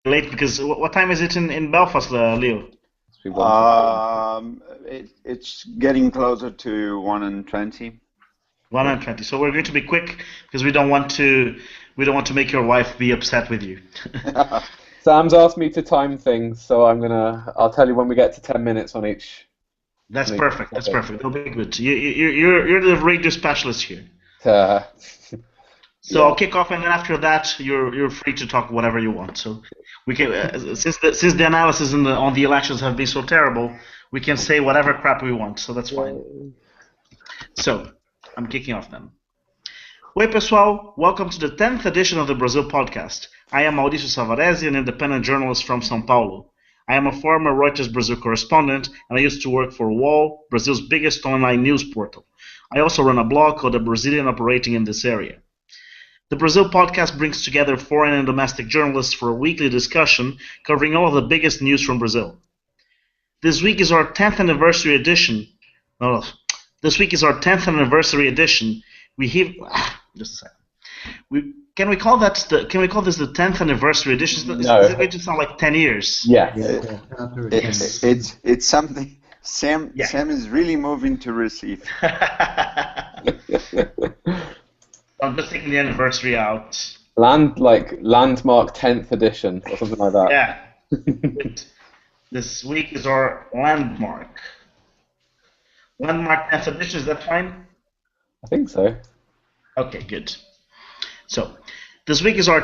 late because what time is it in Belfast, Leo? It's getting closer to 1:20. 1:20. So we're going to be quick because we don't want to make your wife be upset with you. Sam's asked me to time things, so I'll tell you when we get to 10 minutes on each. That's perfect. That's perfect. That'll be good. You're the radio specialist here. So I'll kick off, and then after that, you're free to talk whatever you want. So we can, since the analysis on the elections have been so terrible, we can say whatever crap we want. So that's fine. So I'm kicking off then. Oi, pessoal. Welcome to the 10th edition of the Brazil podcast. I am Mauricio Savarese, an independent journalist from São Paulo. I am a former Reuters Brazil correspondent, and I used to work for UOL, Brazil's biggest online news portal. I also run a blog called The Brazilian Operating in This Area. The Brazil podcast brings together foreign and domestic journalists for a weekly discussion covering all of the biggest news from Brazil. This week is our 10th anniversary edition. This week is our 10th anniversary edition. Just a second. Can we call this the 10th anniversary edition? No. Is it going to sound like 10 years? Yeah. It's something. Sam is really moving to receive. I'm just taking the anniversary out. Landmark 10th edition or something like that. Yeah. This week is our landmark. Landmark 10th edition, is that fine? I think so. Okay, good. So, this week is our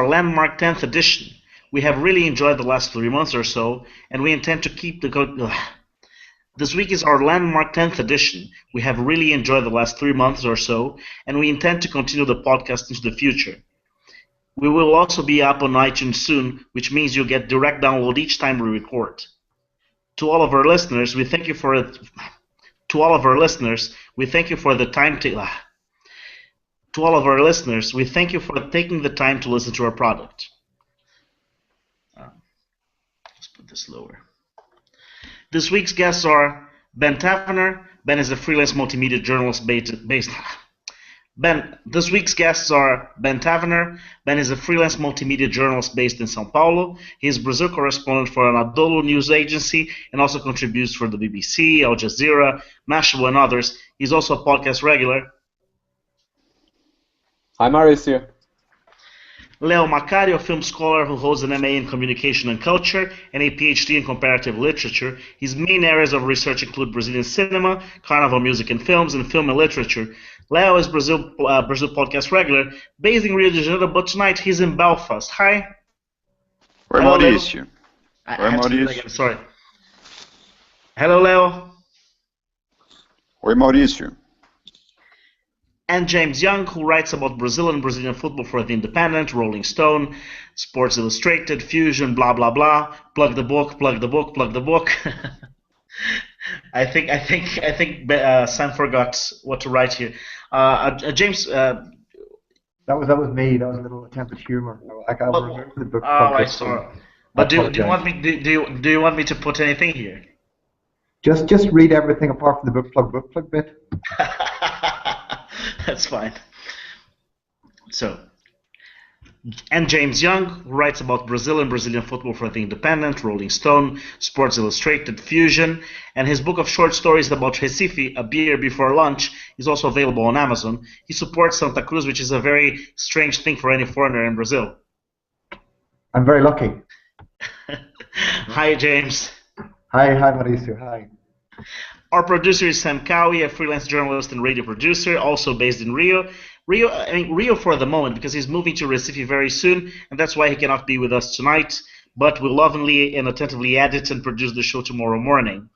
landmark 10th edition. We have really enjoyed the last 3 months or so, and we intend to keep This week is our landmark 10th edition. We have really enjoyed the last 3 months or so, and we intend to continue the podcast into the future. We will also be up on iTunes soon, which means you'll get direct download each time we record. To all of our listeners, we thank you for it. To all of our listeners, we thank you for the time to. To all of our listeners, we thank you for taking the time to listen to our product. Let's put this lower. This week's guests are Ben Taverner. Ben is a freelance multimedia journalist based. This week's guests are Ben Taverner. Ben is a freelance multimedia journalist based in São Paulo. He is Brazil correspondent for Anadolu news agency and also contributes for the BBC, Al Jazeera, Mashable, and others. He's also a podcast regular. Hi, Mauricio. Leo Macari, a film scholar who holds an MA in Communication and Culture and a PhD in Comparative Literature. His main areas of research include Brazilian cinema, carnival music and films, and film and literature. Leo is Brazil podcast regular, based in Rio de Janeiro, but tonight he's in Belfast. Hi. Oi, Maurício. Oi, Maurício. Sorry. Hello, Leo. Oi, Maurício. And James Young, who writes about Brazil and Brazilian football for The Independent, Rolling Stone, Sports Illustrated, Fusion, blah, blah, blah. Plug the book, plug the book, plug the book. I think Sam forgot what to write here. James. That was me. That was a little attempt at humor. I'll reserve the book. I saw. But do you want me? Do you want me to put anything here? Just read everything apart from the book plug bit. That's fine. So, and James Young, who writes about Brazil and Brazilian football for The Independent, Rolling Stone, Sports Illustrated, Fusion, and his book of short stories about Recife, A Beer Before Lunch, is also available on Amazon. He supports Santa Cruz, which is a very strange thing for any foreigner in Brazil. I'm very lucky. Hi, James. Hi, Mauricio. Hi. Our producer is Sam Cowie, a freelance journalist and radio producer, also based in Rio. Rio for the moment, because he's moving to Recife very soon, and that's why he cannot be with us tonight, but will lovingly and attentively edit and produce the show tomorrow morning.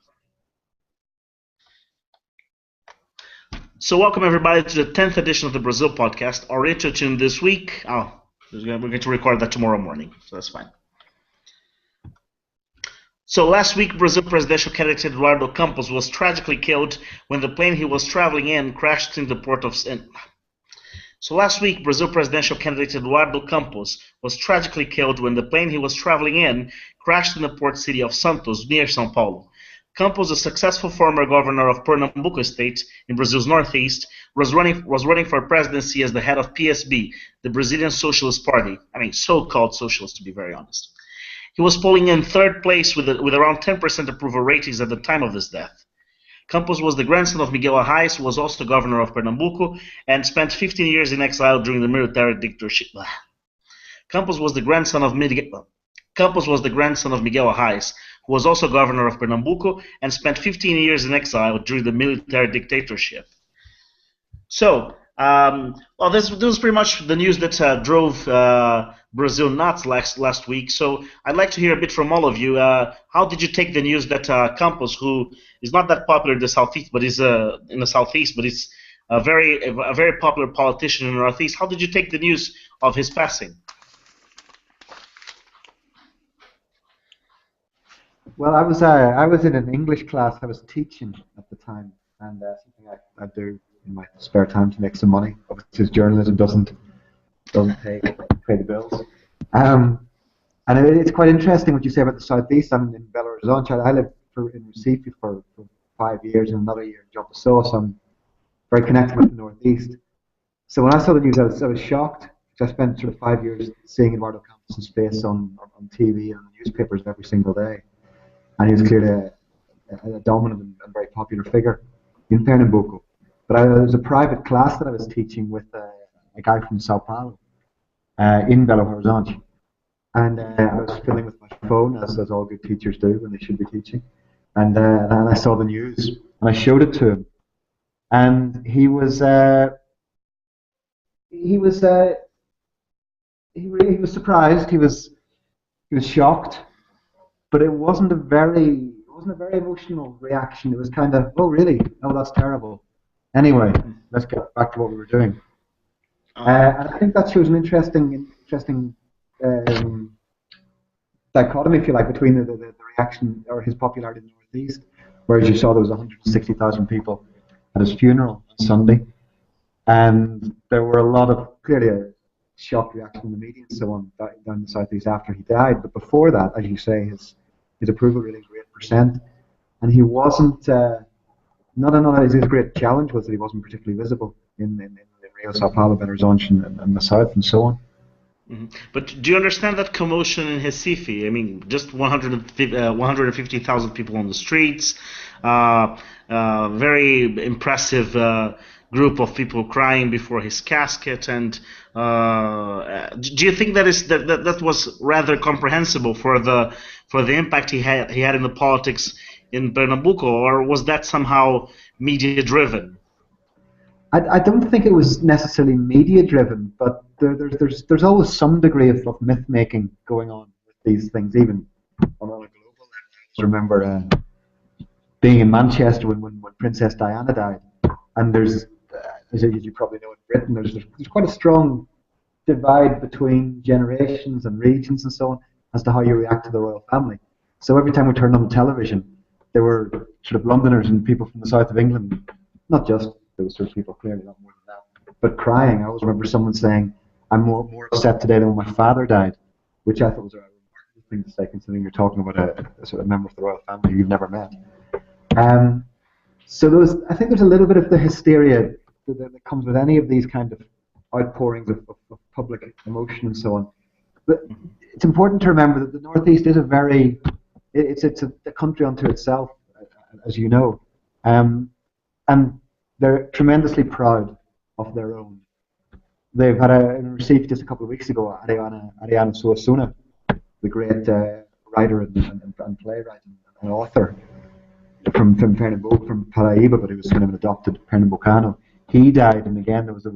So welcome everybody to the 10th edition of the Brazil podcast. Our intro tune this week, we're going to record that tomorrow morning, so that's fine. So last week, Brazil presidential candidate Eduardo Campos was tragically killed when the plane he was traveling in crashed in the port of. So last week, Brazil presidential candidate Eduardo Campos was tragically killed when the plane he was traveling in crashed in the port city of Santos, near São Paulo. Campos, a successful former governor of Pernambuco state in Brazil's northeast, was running for presidency as the head of PSB, the Brazilian Socialist Party. I mean, so-called socialist, to be very honest. He was polling in third place with around 10% approval ratings at the time of his death. Campos was the grandson of Miguel Arraes, who was also governor of Pernambuco and spent 15 years in exile during the military dictatorship. Campos was the grandson of Miguel Arraes, who was also governor of Pernambuco and spent 15 years in exile during the military dictatorship. So, well, this was pretty much the news that drove Brazil nuts last week. So, I'd like to hear a bit from all of you. How did you take the news that Campos, who is not that popular in the southeast, but is in the southeast, but is a very popular politician in the northeast? How did you take the news of his passing? Well, I was in an English class. I was teaching at the time, and something I do in my spare time to make some money. Obviously, journalism doesn't pay the bills. And it's quite interesting what you say about the southeast. I'm in Belo Horizonte. I lived in Recife for 5 years and another year in João Pessoa, so I'm very connected with the northeast. So when I saw the news, I was shocked. I spent sort of 5 years seeing Eduardo Campos' face on TV and newspapers every single day. And he was clearly a dominant and very popular figure in Pernambuco. But there was a private class that I was teaching with a guy from Sao Paulo in Belo Horizonte. And I was filling with my phone, as all good teachers do when they should be teaching. And I saw the news, and I showed it to him. And he was surprised. He was shocked. But it wasn't a very emotional reaction. It was kind of, oh really? Oh, that's terrible. Anyway, let's get back to what we were doing. And I think that shows an interesting dichotomy, if you like, between the reaction or his popularity in the Northeast, whereas you saw there was 160,000 people at his funeral on Sunday, and there were a lot of clearly a shock reaction in the media and so on down in the Southeast after he died. But before that, as you say, his approval rating was 8%, and he wasn't. Not his great challenge was that he wasn't particularly visible in Rio, Sao Paulo, Belo Horizonte, and the South, and so on. Mm-hmm. But do you understand that commotion in Recife? I mean, just 150,000 people on the streets, very impressive group of people crying before his casket, and do you think that was rather comprehensible for the impact he had in the politics in Pernambuco, or was that somehow media driven? I don't think it was necessarily media driven, but there's always some degree of myth making going on with these things, even on a global level. I remember being in Manchester when Princess Diana died, and there's as you probably know in Britain, there's quite a strong divide between generations and regions and so on as to how you react to the royal family. So every time we turned on the television, there were sort of Londoners and people from the south of England, not just those sorts of people, clearly not more than that, but crying. I always remember someone saying, I'm more upset today than when my father died, which I thought was a remarkable thing to say, considering you're talking about a sort of member of the royal family you've never met. So I think there's a little bit of the hysteria that comes with any of these kind of outpourings of public emotion and so on. But it's important to remember that the Northeast is it's a country unto itself, as you know, and they're tremendously proud of their own. They've had received just a couple of weeks ago Ariana Suassuna, the great writer and playwright and author from Pernambuco, from Paraíba, but he was kind of an adopted Pernambucano. He died, and again there was a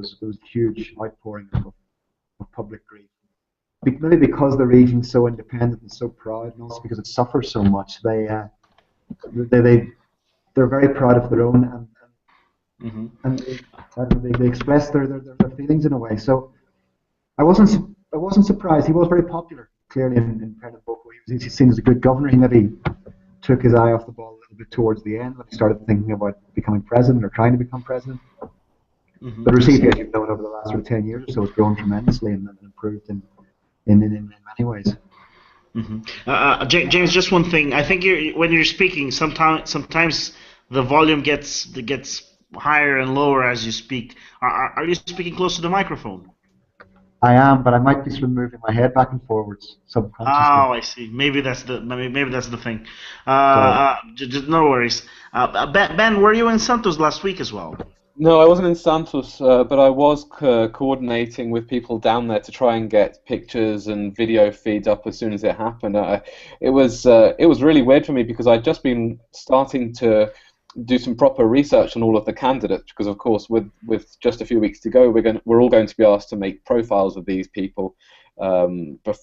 huge outpouring of public grief. Maybe because the region's so independent and so proud, and also because it suffers so much, they're very proud of their own, and they express their feelings in a way. So I wasn't surprised. He was very popular, clearly in Pernambuco. He's seen as a good governor. He maybe took his eye off the ball a little bit towards the end when he started thinking about becoming president or trying to become president. Mm-hmm. But Recife, as you've known, over the last sort of 10 years or so, has grown tremendously and improved in many ways. Mm-hmm. James, just one thing. I think when you're speaking, sometimes the volume gets higher and lower as you speak. Are you speaking close to the microphone? I am, but I might be sort of moving my head back and forwards subconsciously. Oh, I see. Maybe that's the thing. Sorry. No worries. Ben, were you in Santos last week as well? No, I wasn't in Santos, but I was coordinating with people down there to try and get pictures and video feeds up as soon as it happened. It was really weird for me because I'd just been starting to do some proper research on all of the candidates because, of course, with just a few weeks to go, we're all going to be asked to make profiles of these people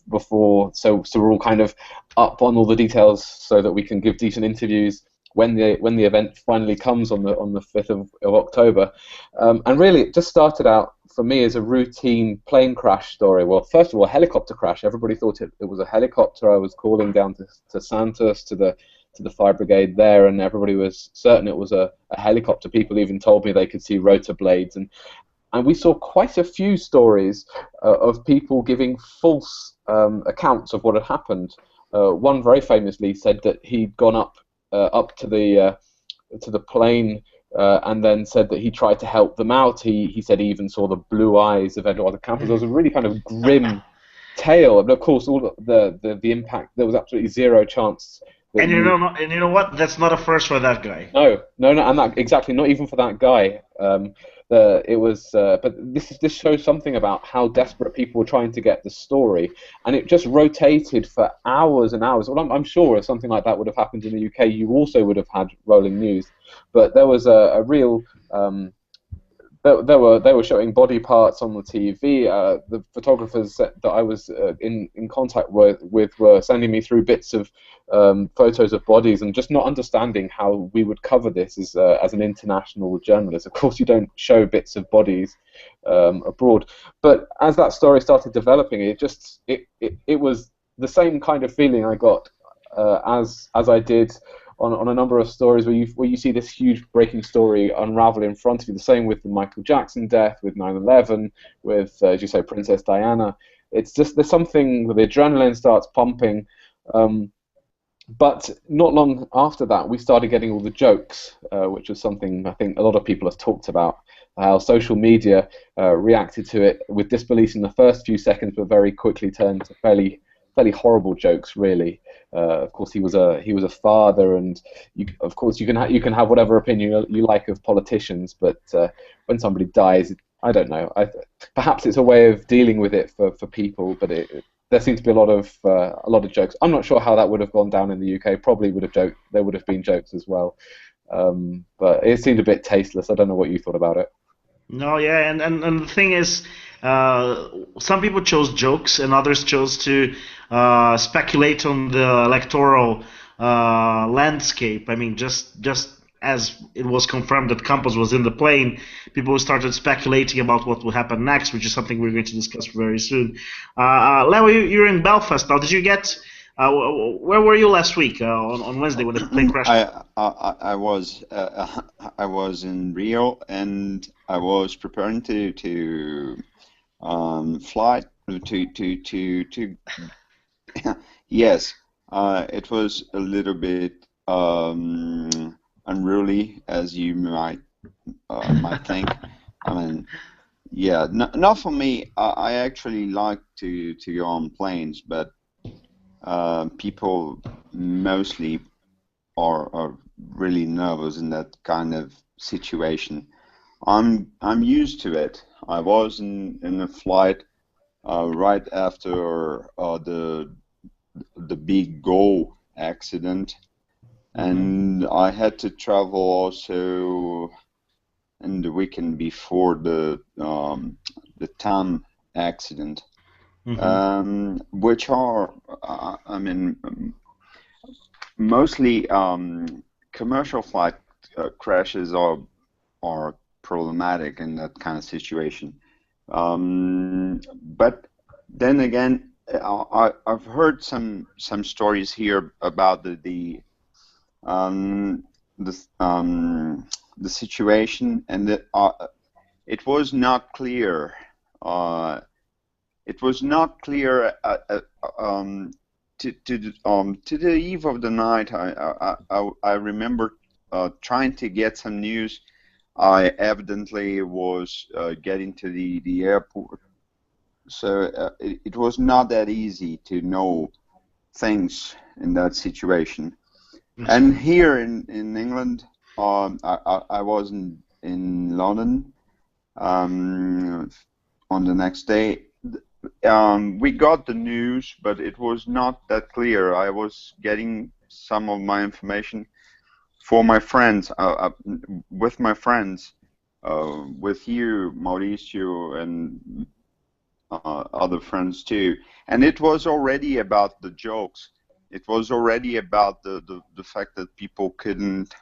before. So we're all kind of up on all the details so that we can give decent interviews when the event finally comes on the 5th of October. And really, it just started out for me as a routine plane crash story. Well, first of all, a helicopter crash. Everybody thought it was a helicopter. I was calling down to Santos to the fire brigade there, and everybody was certain it was a helicopter. People even told me they could see rotor blades, and we saw quite a few stories of people giving false accounts of what had happened. One very famously said that he'd gone up to the plane and then said that he tried to help them out. He said he even saw the blue eyes of Eduardo Campos. It was a really kind of grim tale, and of course, all the impact. There was absolutely zero chance. And you know what? That's not a first for that guy. No, and that exactly not even for that guy. But this shows something about how desperate people were trying to get the story, and it just rotated for hours and hours. Well, I'm sure if something like that would have happened in the UK, you also would have had rolling news. But there was a real they were showing body parts on the TV. The photographers that I was in contact with were sending me through bits of photos of bodies, and just not understanding how we would cover this as an international journalist. Of course, you don't show bits of bodies abroad, but as that story started developing, it was the same kind of feeling I got as I did on a number of stories where you see this huge breaking story unravel in front of you. The same with the Michael Jackson death, with 9/11, with as you say, Princess Diana. It's just there's something where the adrenaline starts pumping. But not long after that, we started getting all the jokes, which was something I think a lot of people have talked about. How social media reacted to it with disbelief in the first few seconds, but very quickly turned to fairly horrible jokes, really. Of course, he was a father, and of course you can have whatever opinion you like of politicians, but when somebody dies, I don't know. Perhaps it's a way of dealing with it for people, but there seems to be a lot of jokes. I'm not sure how that would have gone down in the UK. Probably there would have been jokes as well, but it seemed a bit tasteless. I don't know what you thought about it. No, yeah, and the thing is, some people chose jokes and others chose to speculate on the electoral landscape. I mean, just as it was confirmed that Campos was in the plane, people started speculating about what will happen next, which is something we're going to discuss very soon. Leo, you're in Belfast now. Did you get? Where were you last week on Wednesday when the plane crashed? I was in Rio, and I was preparing to fly to yes. It was a little bit unruly, as you might think. I mean, yeah, not for me. I actually like to go on planes, but people mostly are really nervous in that kind of situation. I'm used to it. I was in a flight right after the big Go accident, and I had to travel also in the weekend before the TAM accident. Which are, I mean, mostly commercial flight crashes are problematic in that kind of situation. But then again, I've heard some stories here about the situation, and that it was not clear. It was not clear to the eve of the night. I remember trying to get some news I evidently was getting to the airport. So it was not that easy to know things in that situation. And here in England, I was in London on the next day. We got the news, but it was not that clear. I was getting some of my information for my friends, with my friends, with you, Mauricio, and other friends too. And it was already about the jokes. It was already about the fact that people couldn't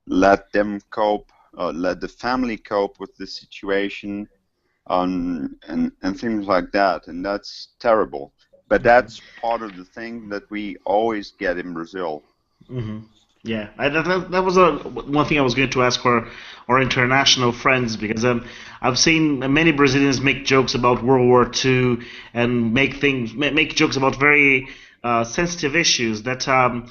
let them cope, let the family cope with the situation, and things like that. And that's terrible. But that's part of the thing that we always get in Brazil. Mm-hmm. Yeah, that was one thing I was going to ask our international friends, because I've seen many Brazilians make jokes about World War II and make jokes about very sensitive issues that I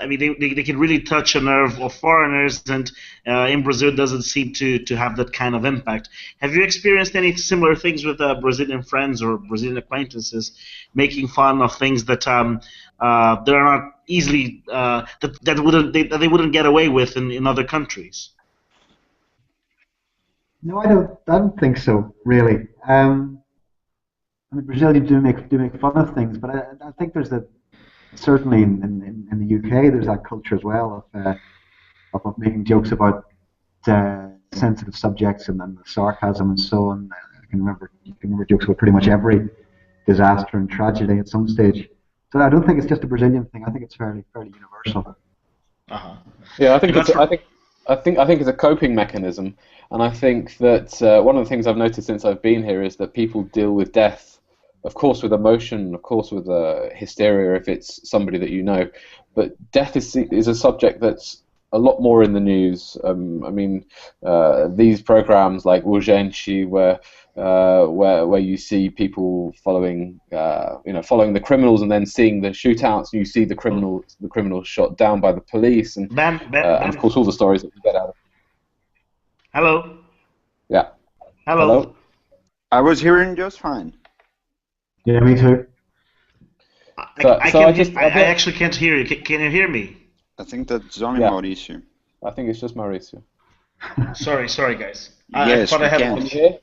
mean they can really touch a nerve of foreigners, and in Brazil it doesn't seem to have that kind of impact. Have you experienced any similar things with Brazilian friends or Brazilian acquaintances making fun of things that they're not easily that they wouldn't get away with in other countries? No, I don't think so, really. I mean, Brazilians do make fun of things, but I think there's certainly in the UK there's that culture as well of making jokes about sensitive subjects and then the sarcasm and so on. You can remember jokes about pretty much every disaster and tragedy at some stage. So I don't think it's just a Brazilian thing. I think it's fairly universal. Uh-huh. Yeah, I think it's a coping mechanism, and I think that one of the things I've noticed since I've been here is that people deal with death, of course, with emotion, of course, with hysteria if it's somebody that you know, but death is a subject that's a lot more in the news. I mean, these programs like Urgente, where you see people following the criminals and then seeing the shootouts, and you see the criminals shot down by the police, and and of course all the stories that we get out of. Hello. Yeah. Hello. I was hearing just fine. Yeah, me too. I actually can't hear you. Can you hear me? I think that's only Mauricio. I think it's just Mauricio. Sorry, guys. Yes, I thought I had. Can you hear?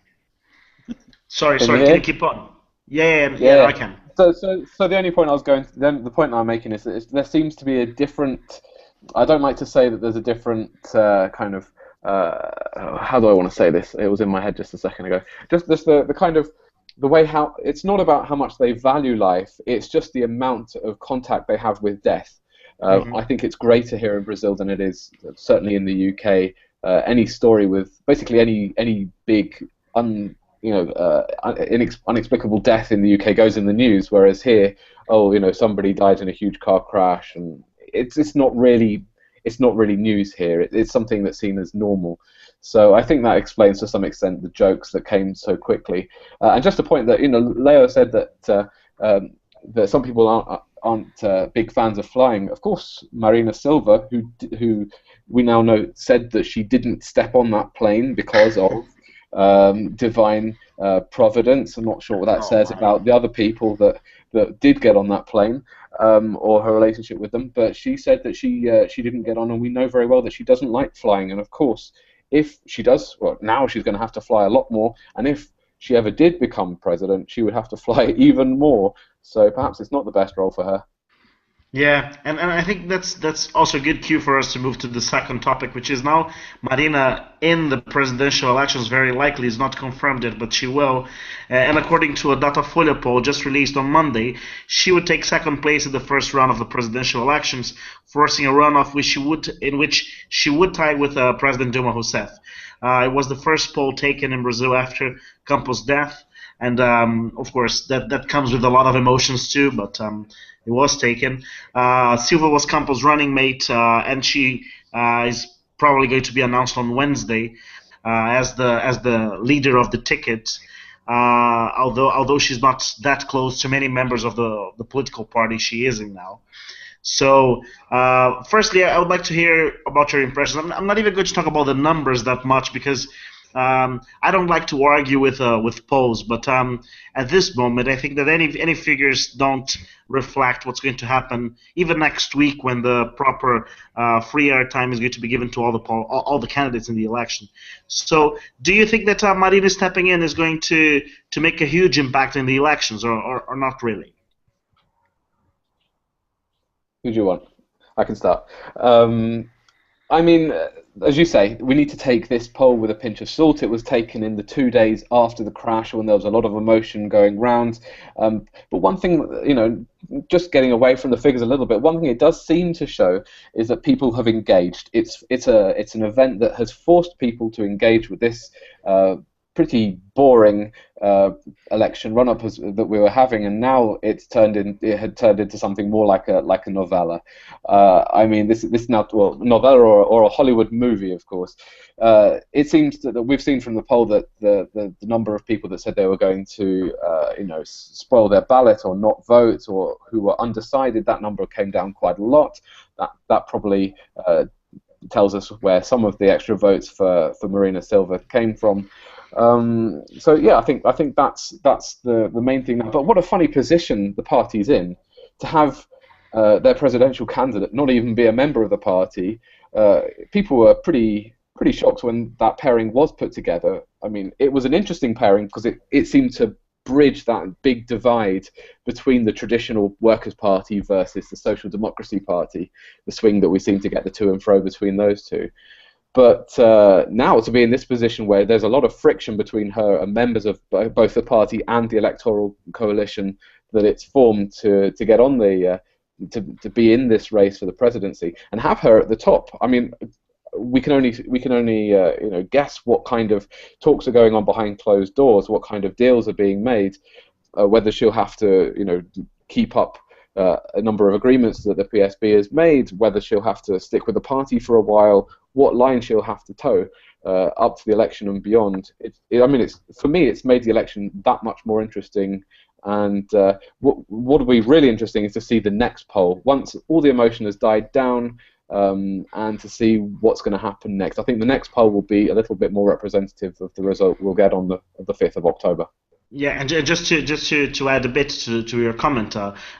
Sorry. Can you keep on? Yeah, I can. So the only point I was going to, the point I'm making is that there seems to be a different. I don't like to say that there's a different kind of. How do I want to say this? It was in my head just a second ago. Just the kind of the way how it's not about how much they value life. It's just the amount of contact they have with death. I think it's greater here in Brazil than it is certainly in the UK. Any story with basically any big unexplicable death in the UK goes in the news, whereas here, somebody died in a huge car crash, and it's not really news here. It's something that's seen as normal. So I think that explains to some extent the jokes that came so quickly. And just a point that Leo said that that some people aren't big fans of flying. Of course, Marina Silva, who we now know said that she didn't step on that plane because of divine providence. I'm not sure what that says about the other people that did get on that plane or her relationship with them. But she said that she didn't get on, and we know very well that she doesn't like flying. And of course, if she does, well, now she's going to have to fly a lot more. And if she ever did become president, she would have to fly even more. So perhaps it's not the best role for her. Yeah, and I think that's also a good cue for us to move to the second topic, which is now Marina in the presidential elections very likely is not confirmed yet, but she will. And according to a Datafolha poll just released on Monday, she would take second place in the first round of the presidential elections, forcing a runoff in which she would tie with President Dilma Rousseff. It was the first poll taken in Brazil after Campos' death, and of course that comes with a lot of emotions too, but it was taken. Silva was Campos' running mate, and she is probably going to be announced on Wednesday as the leader of the ticket. Although she's not that close to many members of the political party she is in now. So, firstly, I would like to hear about your impressions. I'm not even going to talk about the numbers that much because I don't like to argue with polls. But at this moment, I think that any figures don't reflect what's going to happen even next week when the proper free airtime is going to be given to all the candidates in the election. So, do you think that Marina stepping in is going to make a huge impact in the elections, or not really? Who do you want? I can start. I mean, as you say, we need to take this poll with a pinch of salt. It was taken in the 2 days after the crash when there was a lot of emotion going round. But one thing, just getting away from the figures a little bit, one thing it does seem to show is that people have engaged. It's an event that has forced people to engage with this pretty boring election run-up that we were having, and now it had turned into something more like a novella. I mean, this now, well, novella or a Hollywood movie, of course. It seems that we've seen from the poll that the number of people that said they were going to spoil their ballot or not vote, or who were undecided, that number came down quite a lot. That probably tells us where some of the extra votes for Marina Silva came from. So yeah, I think that's the main thing now. But what a funny position the party's in, to have their presidential candidate not even be a member of the party. People were pretty shocked when that pairing was put together. I mean, it was an interesting pairing because it seemed to bridge that big divide between the traditional Workers' Party versus the Social Democracy Party, the swing that we seem to get the to and fro between those two. But now to be in this position where there's a lot of friction between her and members of both the party and the electoral coalition that it's formed to get on the to be in this race for the presidency and have her at the top. I mean, we can only guess what kind of talks are going on behind closed doors, what kind of deals are being made, whether she'll have to keep up a number of agreements that the PSB has made, whether she'll have to stick with the party for a while, what line she'll have to toe up to the election and beyond. For me, it's made the election that much more interesting. And what will be really interesting is to see the next poll once all the emotion has died down, and to see what's going to happen next. I think the next poll will be a little bit more representative of the result we'll get on the 5th of October. Yeah, and just to add a bit to your comment,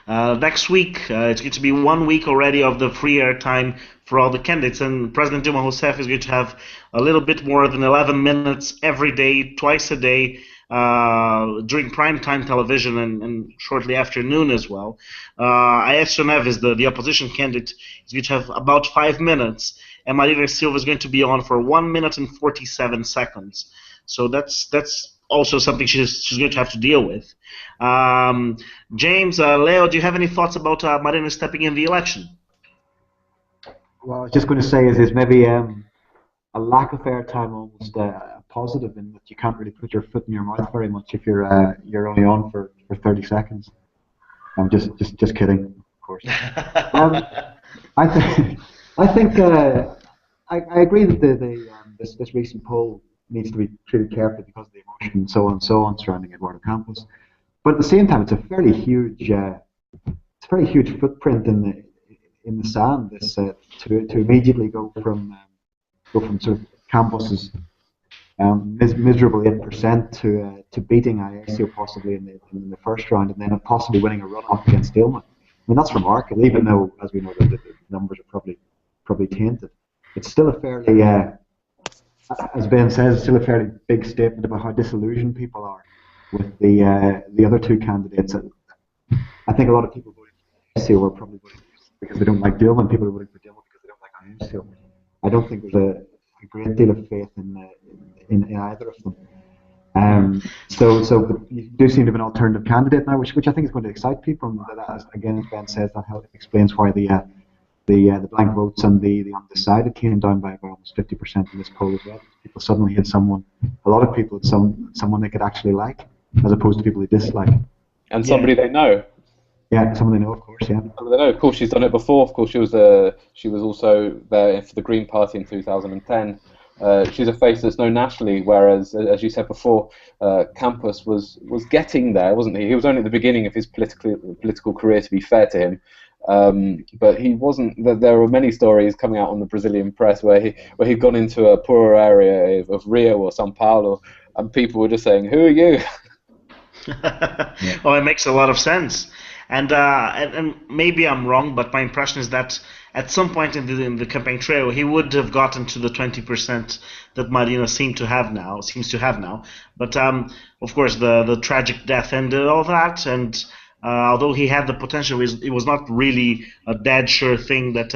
next week it's going to be 1 week already of the free airtime for all the candidates, and President Dilma Rousseff is going to have a little bit more than 11 minutes every day, twice a day, during primetime television and shortly after noon as well. Aécio Neves, the opposition candidate, is going to have about 5 minutes, and Marina Silva is going to be on for 1 minute and 47 seconds. So that's also something she's going to have to deal with. James, Leo, do you have any thoughts about Marina stepping in the election? Well, I was just going to say is maybe a lack of airtime almost a positive in that you can't really put your foot in your mouth very much if you're only on for 30 seconds. I'm just kidding, of course. I agree that this recent poll needs to be treated carefully because of the emotion and so on surrounding Eduardo Campos. But at the same time, it's a fairly huge footprint in the sand. This to immediately go from sort of Campos's miserable 8% to beating Aécio possibly in the first round, and then possibly winning a run-off against Dilma. I mean, that's remarkable, even though, as we know, the numbers are probably tainted. It's still a fairly as Ben says, it's still a fairly big statement about how disillusioned people are with the other two candidates. I think a lot of people voting for Aécio are probably voting because they don't like Dilma, and people are voting for Dilma because they don't like Aécio. I don't think there's a great deal of faith in either of them. So you do seem to have an alternative candidate now, which I think is going to excite people. And that, again, as Ben says, that explains why the blank votes and the undecided came down by almost 50% in this poll as well. People suddenly had a lot of people had someone they could actually like, as opposed to people they dislike. And somebody they know. Yeah, someone they know, of course. Yeah. Somebody they know. Of course, she's done it before. Of course, she was also there for the Green Party in 2010. She's a face that's known nationally, whereas, as you said before, Campos was getting there, wasn't he? He was only at the beginning of his political career, to be fair to him. But he wasn't. There were many stories coming out on the Brazilian press where he'd gone into a poorer area of Rio or São Paulo, and people were just saying, "Who are you?" Oh, it makes a lot of sense. And maybe I'm wrong, but my impression is that at some point in the campaign trail, he would have gotten to the 20% that Marina seems to have now. But of course, the tragic death ended all that, and although he had the potential, it was not really a dead sure thing that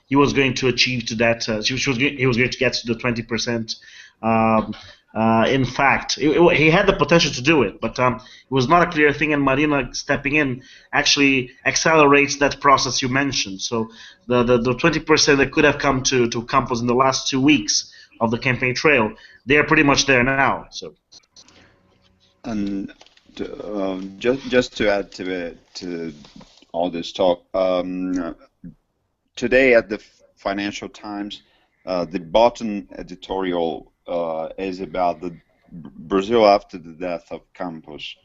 he was going to achieve to that. He was going to get to the 20%. In fact, he had the potential to do it, but it was not a clear thing, and Marina stepping in actually accelerates that process you mentioned. So the 20% that could have come to Campos in the last 2 weeks of the campaign trail, they are pretty much there now. So. And just to add to all this talk, today at the Financial Times, the bottom editorial is about the Brazil after the death of Campos.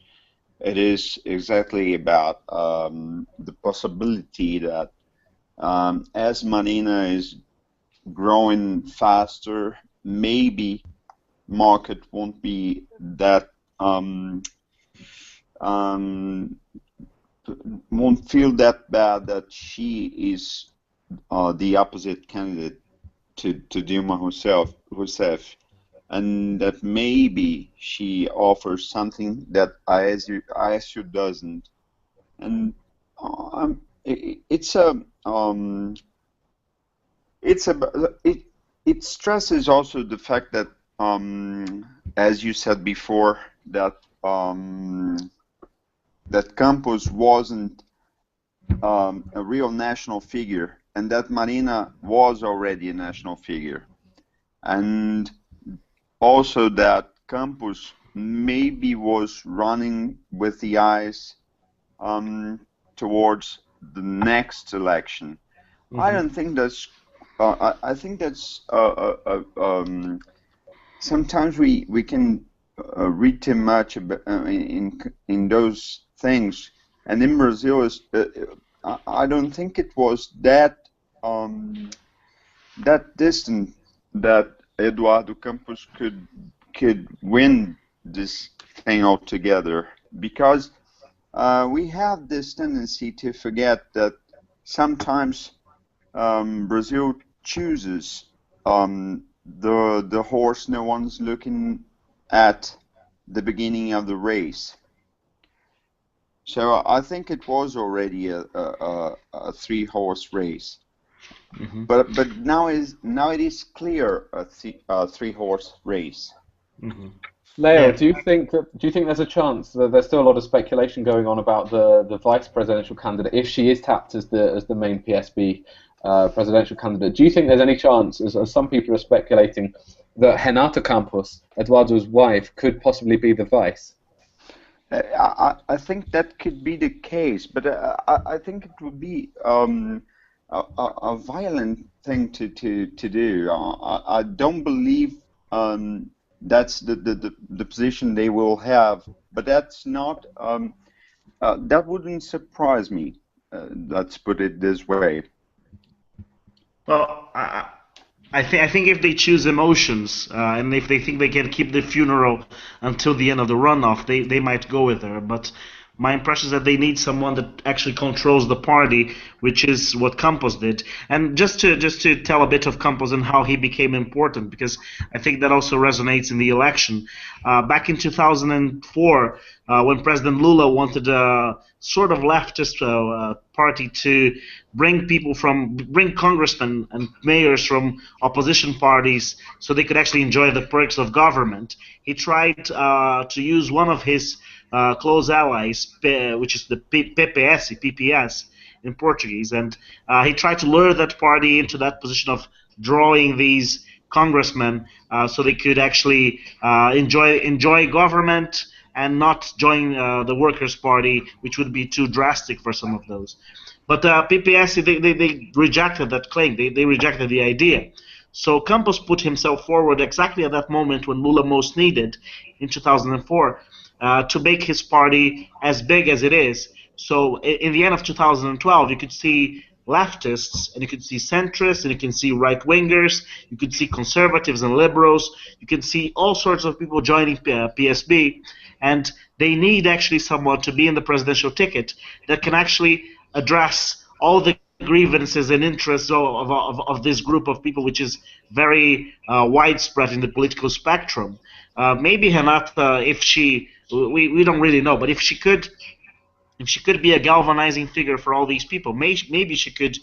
It is exactly about the possibility that as Marina is growing faster, maybe market won't be that won't feel that bad that she is the opposite candidate to Dilma Rousseff, and that maybe she offers something that ISU doesn't, and it stresses also the fact that as you said before, that that Campos wasn't a real national figure, and that Marina was already a national figure, and also that Campos maybe was running with the eyes towards the next election. Mm-hmm. I don't think that's. I think that's. Sometimes we can read too much about, in those things, and in Brazil, I don't think it was that distant that Eduardo Campos could win this thing altogether, because we have this tendency to forget that sometimes Brazil chooses the horse no one's looking at the beginning of the race. So I think it was already a 3-horse race, mm-hmm. but now it is clear a 3-horse race. Mm-hmm. Leo, do you think there's a chance that there's still a lot of speculation going on about the vice presidential candidate if she is tapped as the main PSB presidential candidate? Do you think there's any chance, as some people are speculating, that Renata Campos, Eduardo's wife, could possibly be the vice? I think that could be the case, but I think it would be a violent thing to do. I don't believe that's the position they will have, but that's not. That wouldn't surprise me. Let's put it this way. Well, I think if they choose emotions, and if they think they can keep the funeral until the end of the runoff, they might go with her. But my impression is that they need someone that actually controls the party, which is what Campos did. And just to tell a bit of Campos and how he became important, because I think that also resonates in the election. Back in 2004, when President Lula wanted a sort of leftist party to bring congressmen and mayors from opposition parties so they could actually enjoy the perks of government, he tried to use one of his close allies, which is the PPS in Portuguese, and he tried to lure that party into that position of drawing these congressmen so they could actually enjoy government and not join the Workers' Party, which would be too drastic for some of those. But PPS, they rejected that claim. They rejected the idea. So Campos put himself forward exactly at that moment when Lula most needed, in 2004, to make his party as big as it is, So in the end of 2012, you could see leftists, and you could see centrists, and you can see right-wingers, you could see conservatives and liberals, you can see all sorts of people joining PSB, and they need actually someone to be in the presidential ticket that can actually address all the grievances and interests of this group of people, which is very widespread in the political spectrum. Maybe Renata, if we don't really know, but if she could be a galvanizing figure for all these people, maybe she could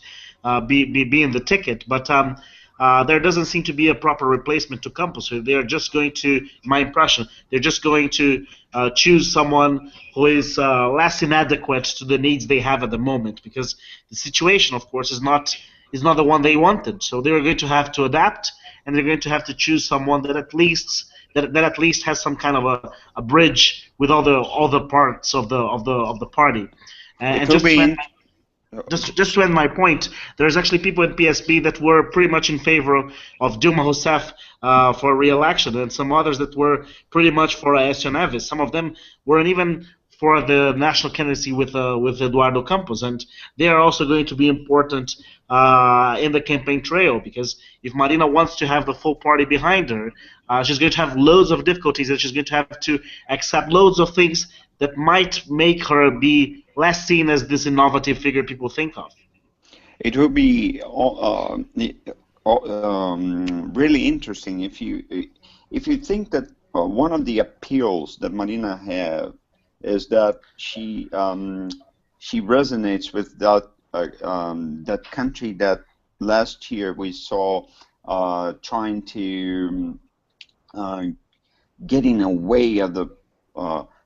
be in the ticket. But there doesn't seem to be a proper replacement to Campos. So they're just going to, my impression, they're just going to choose someone who is less inadequate to the needs they have at the moment, because the situation, of course, is not the one they wanted. So they're going to have to adapt, and they're going to have to choose someone that at least has some kind of a bridge with all the parts of the party. And just to end my point, there's actually people in PSB that were pretty much in favor of Dilma Rousseff for re-election, and some others that were pretty much for Aécio Neves. Some of them weren't even for the national candidacy with Eduardo Campos, and they are also going to be important in the campaign trail, because if Marina wants to have the full party behind her, she's going to have loads of difficulties, and she's going to have to accept loads of things that might make her be less seen as this innovative figure people think of. It would be really interesting if you think that one of the appeals that Marina have is that she resonates with that country that last year we saw trying to getting away of the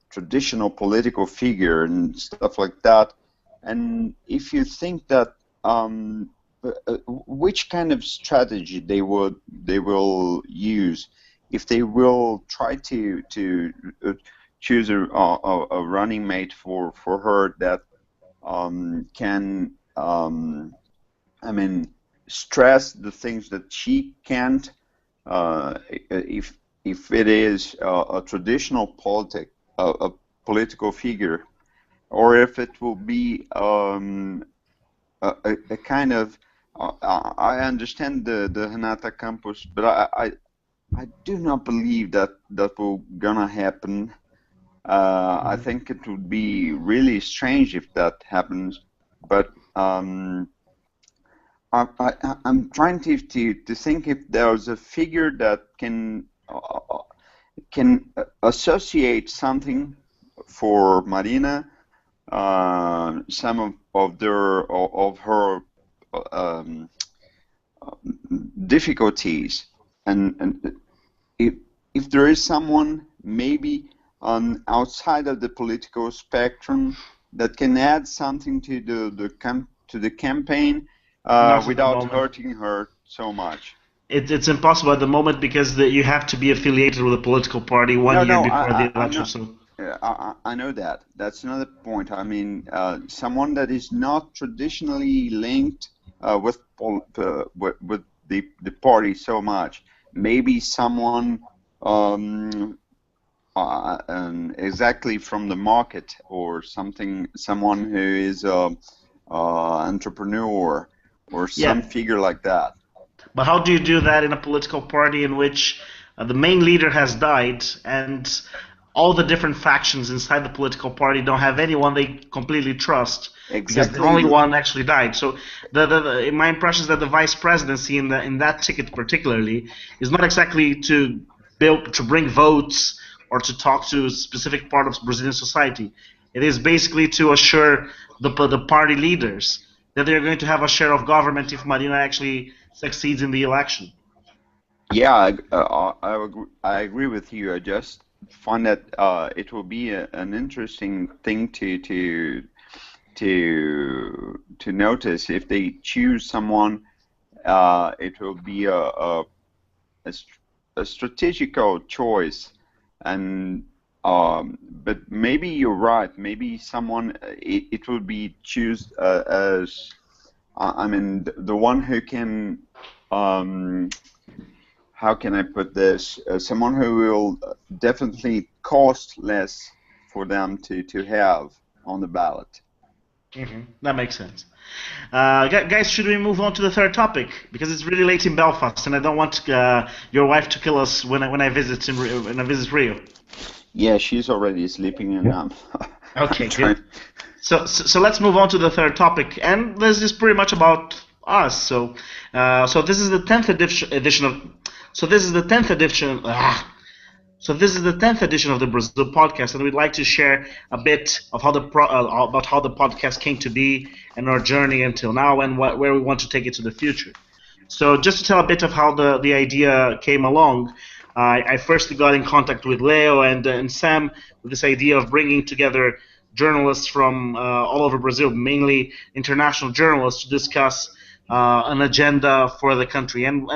traditional political figure and stuff like that. And if you think that which kind of strategy they will use, if they will try to choose a running mate for her that can I mean stress the things that she can't, if it is a traditional political figure, or if it will be a kind of I understand the Renata Campos, but I do not believe that will gonna happen. I think it would be really strange if that happens, but I'm trying to think if there's a figure that can associate something for Marina, some of her difficulties, and if there is someone maybe outside of the political spectrum that can add something to the campaign without hurting her so much. It's impossible at the moment, because you have to be affiliated with a political party one year before the election. I know that. That's another point. I mean, someone that is not traditionally linked with the party so much. Maybe someone exactly from the market, or someone who is an entrepreneur, or some figure like that. But how do you do that in a political party in which the main leader has died, and all the different factions inside the political party don't have anyone they completely trust? Exactly. Because the only one actually died. So my impression is that the vice presidency in that ticket particularly is not exactly to bring votes or to talk to a specific part of Brazilian society. It is basically to assure the party leaders that they're going to have a share of government if Marina actually succeeds in the election. Yeah, I agree with you. I just find that it will be an interesting thing to notice. If they choose someone, it will be a strategical choice, and but maybe you're right. Maybe someone it will be choose as I mean the one who can how can I put this? Someone who will definitely cost less for them to have on the ballot. That makes sense. Guys, should we move on to the third topic? Because it's really late in Belfast, and I don't want your wife to kill us when I visit when I visit Rio. Yeah, she's already sleeping, and Okay, I'm trying. good. So let's move on to the third topic, and this is pretty much about us. So this is the edition of. So this is the 10th edition. So this is the 10th edition of the Brazil podcast, and we'd like to share a bit of how about how the podcast came to be and our journey until now, and where we want to take it to the future. So just to tell a bit of how the idea came along, I first got in contact with Leo and Sam with this idea of bringing together journalists from all over Brazil, mainly international journalists, to discuss an agenda for the country, and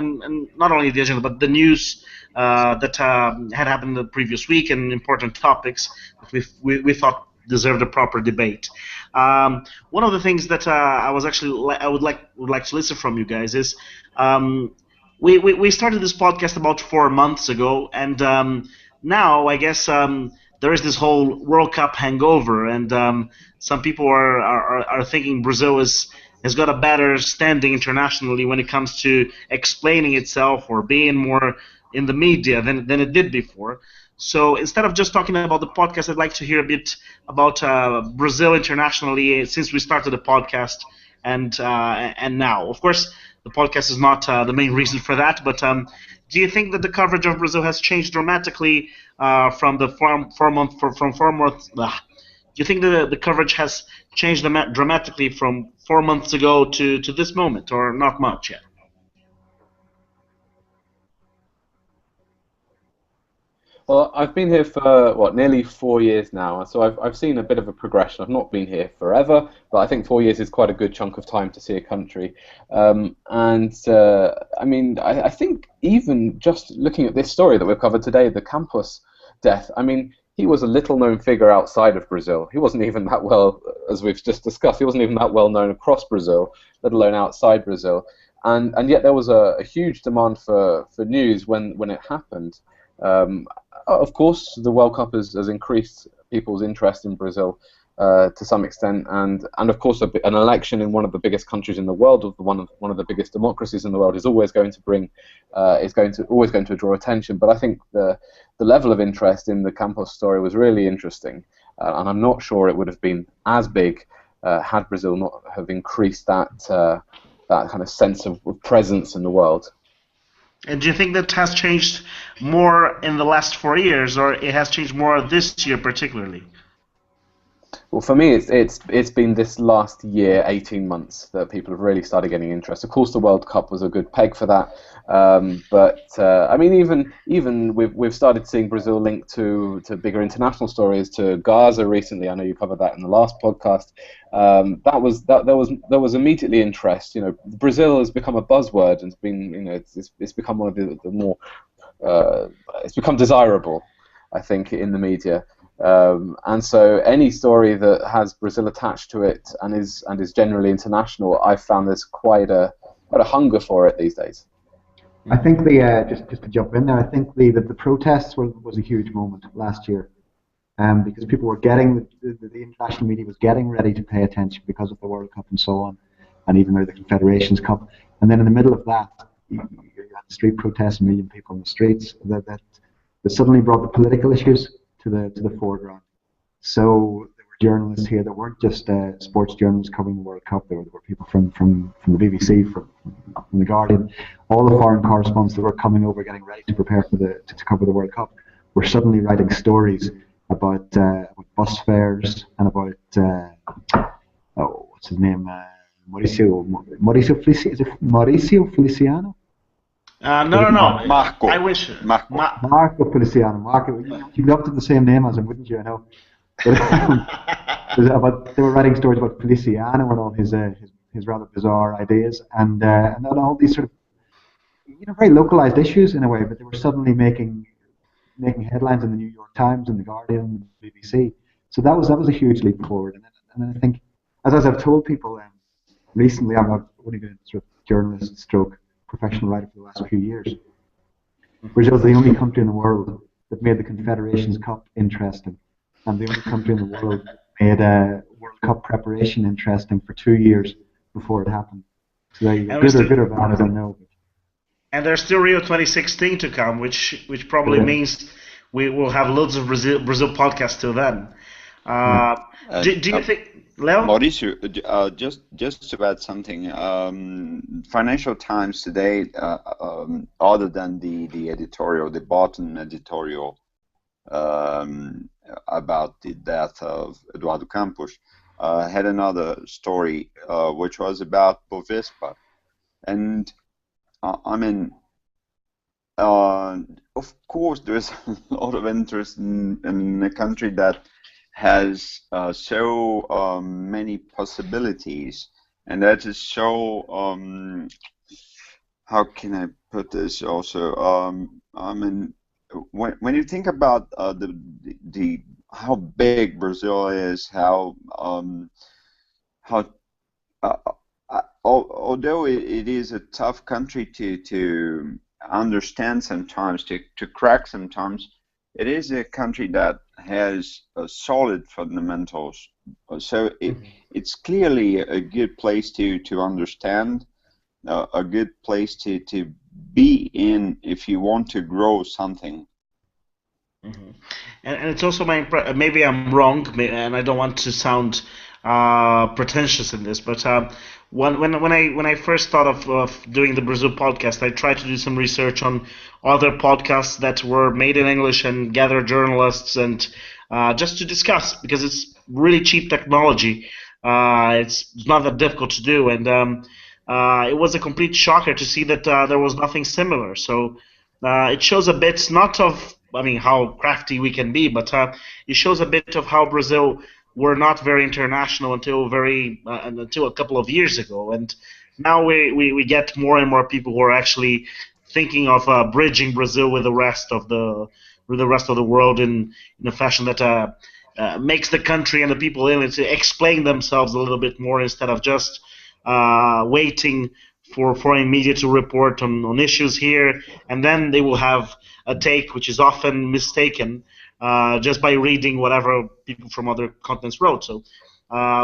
not only the agenda, but the news that had happened the previous week and important topics that we thought deserved a proper debate. One of the things that I would like to listen from you guys is we started this podcast about 4 months ago, and now I guess there is this whole World Cup hangover, and some people are thinking Brazil has got a better standing internationally when it comes to explaining itself or being more in the media than it did before. So instead of just talking about the podcast, I'd like to hear a bit about Brazil internationally since we started the podcast and now. Of course, the podcast is not the main reason for that, but do you think that the coverage of Brazil has changed dramatically from the 4 months from 4 months? Do you think the coverage has changed dramatically from 4 months ago to this moment, or not much yet? Well, I've been here for nearly 4 years now, so I've seen a bit of a progression. I've not been here forever, but I think 4 years is quite a good chunk of time to see a country. I mean, I think even just looking at this story that we've covered today, the Campos death. I mean, he was a little-known figure outside of Brazil. He wasn't even that well, as we've just discussed. He wasn't even that well known across Brazil, let alone outside Brazil. And yet there was a huge demand for news when it happened. Of course, the World Cup has increased people's interest in Brazil to some extent, and of course, an election in one of the biggest countries in the world, of one of the biggest democracies in the world, is always going to draw attention. But I think the level of interest in the Campos story was really interesting, and I'm not sure it would have been as big had Brazil not have increased that kind of sense of presence in the world. And do you think that has changed more in the last 4 years, or it has changed more this year particularly? Well, for me, it's been this last year, 18 months, that people have really started getting interest. Of course, the World Cup was a good peg for that, but I mean, even we've started seeing Brazil linked to bigger international stories, to Gaza recently. I know you covered that in the last podcast. There was immediately interest. You know, Brazil has become a buzzword and it's become one of the more it's become desirable, I think, in the media. And so any story that has Brazil attached to it and is generally international, I've found there's quite a hunger for it these days. I think just to jump in there, I think the protests was a huge moment last year, because people were getting the international media was getting ready to pay attention because of the World Cup and so on, and even the Confederations Cup. And then in the middle of that, you had the street protests, a million people in the streets that suddenly brought the political issues to the foreground. So there were journalists here that weren't just sports journalists covering the World Cup. There were people from the BBC, from the Guardian, all the foreign correspondents that were coming over, getting ready to prepare to cover the World Cup, were suddenly writing stories about bus fares and about what's his name, Mauricio Feliciano. No. Marco. I wish. Marco Feliciano. Marco, you loved the same name as him, wouldn't you? I know. But they were writing stories about Feliciano and all his rather bizarre ideas, and all these sort of very localized issues in a way. But they were suddenly making headlines in the New York Times and the Guardian, and the BBC. So that was a huge leap forward. And then I think, as I've told people recently, I've only been a sort of journalist stroke professional writer for the last few years. Brazil is the only country in the world that made the Confederations Cup interesting, and the only country in the world that made World Cup preparation interesting for 2 years before it happened. So there you go. And Good or bad, I don't know. And there's still Rio 2016 to come, which probably means we will have loads of Brazil podcasts till then. Do you think, Leo? Mauricio, just to add something, Financial Times today, other than the editorial, the bottom editorial about the death of Eduardo Campos, had another story which was about Bovespa. And I mean, of course, there's a lot of interest in a country that has so many possibilities, and that is so. How can I put this? Also, I mean, when you think about the how big Brazil is, although it is a tough country to understand sometimes, to crack sometimes, it is a country that has solid fundamentals. So it's clearly a good place to understand, a good place to be in if you want to grow something. Mm-hmm. And it's also my maybe I'm wrong, and I don't want to sound pretentious in this, but when I first thought of doing the Brazil podcast, I tried to do some research on other podcasts that were made in English and gather journalists and just to discuss, because it's really cheap technology. It's not that difficult to do, and it was a complete shocker to see that there was nothing similar. So it shows a bit, not of, I mean, how crafty we can be, but it shows a bit of how Brazil were not very international until a couple of years ago, and now we get more and more people who are actually thinking of bridging Brazil with the rest of the world in a fashion that makes the country and the people in it to explain themselves a little bit more instead of just waiting for foreign media to report on issues here, and then they will have a take which is often mistaken just by reading whatever people from other continents wrote. So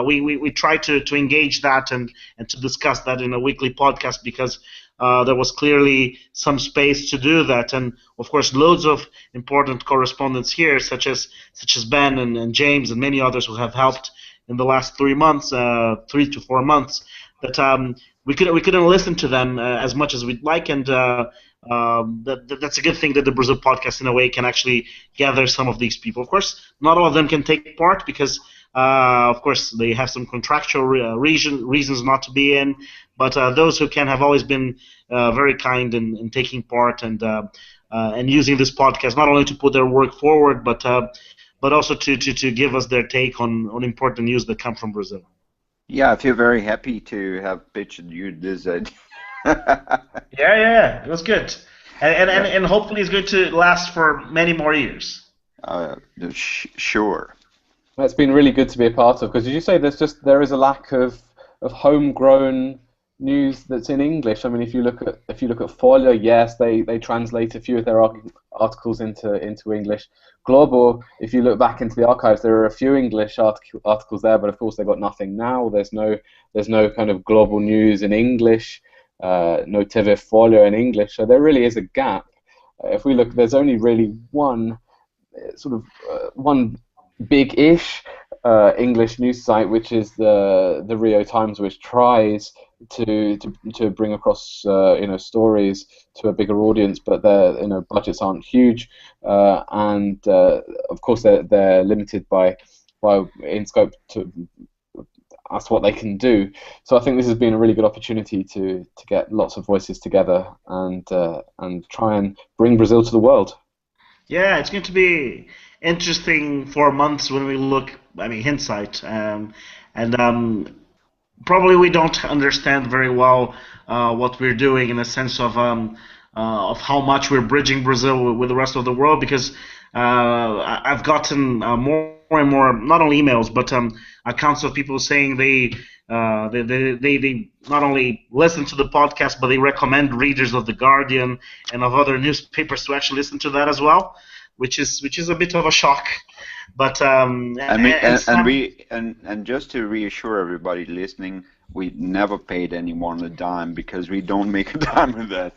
we try to engage that and to discuss that in a weekly podcast, because there was clearly some space to do that, and of course loads of important correspondents here, such as Ben and James and many others who have helped in the last 3 months, 3 to 4 months. That we couldn't listen to them as much as we'd like, and that's a good thing that the Brazil podcast in a way can actually gather some of these people. Of course, not all of them can take part because, of course, they have some contractual reasons not to be in. But those who can have always been very kind in taking part and using this podcast not only to put their work forward, but also to give us their take on important news that come from Brazil. Yeah, I feel very happy to have pitched you this idea. Yeah, it was good, and hopefully it's going to last for many more years. Sure. That's been really good to be a part of, because did you say there is a lack of homegrown news that's in English? I mean, if you look at Folha, yes, they translate a few of their articles into English. Globo, if you look back into the archives, there are a few English articles there, but of course they've got nothing now. There's no kind of global news in English, no TV Folha in English, so there really is a gap. If we look, there's only really one big-ish English news site, which is the Rio Times, which tries to bring across stories to a bigger audience, but their budgets aren't huge, and of course they're limited by in scope to that's what they can do. So I think this has been a really good opportunity to get lots of voices together and try and bring Brazil to the world. Yeah, it's going to be interesting 4 months when we look. I mean, hindsight, and probably we don't understand very well what we're doing in a sense of how much we're bridging Brazil with the rest of the world, because I've gotten more and more, not only emails, but accounts of people saying they not only listen to the podcast, but they recommend readers of The Guardian and of other newspapers to actually listen to that as well. which is a bit of a shock. But and just to reassure everybody listening, we never paid anyone a dime because we don't make a dime with that.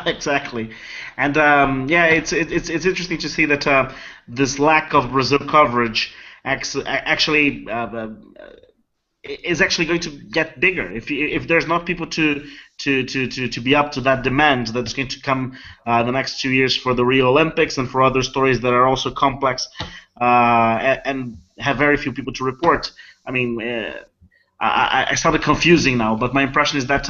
Exactly, and it's interesting to see that this lack of Brazil coverage actually is actually going to get bigger if there's not people to be up to that demand that's going to come the next 2 years for the Rio Olympics and for other stories that are also complex and have very few people to report. I mean, I started confusing now, but my impression is that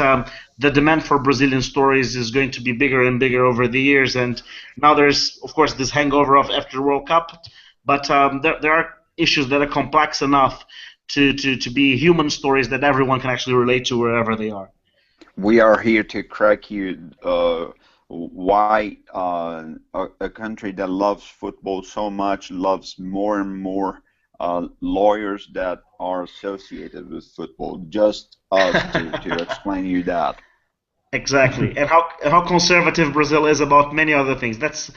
the demand for Brazilian stories is going to be bigger and bigger over the years, and now there's, of course, this hangover of after the World Cup, but there are issues that are complex enough to be human stories that everyone can actually relate to wherever they are. We are here to crack you why a country that loves football so much loves more and more lawyers that are associated with football. Just us to explain you that. Exactly, and how conservative Brazil is about many other things. That's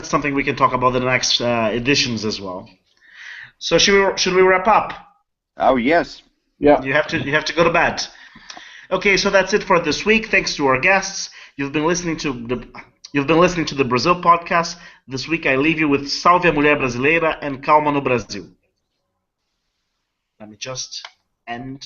something we can talk about in the next editions as well. So should we wrap up? Oh yes. Yeah. You have to go to bed. Okay, so that's it for this week. Thanks to our guests. You've been listening to the Brazil podcast. This week I leave you with Salve a Mulher Brasileira and Calma no Brasil. Let me just end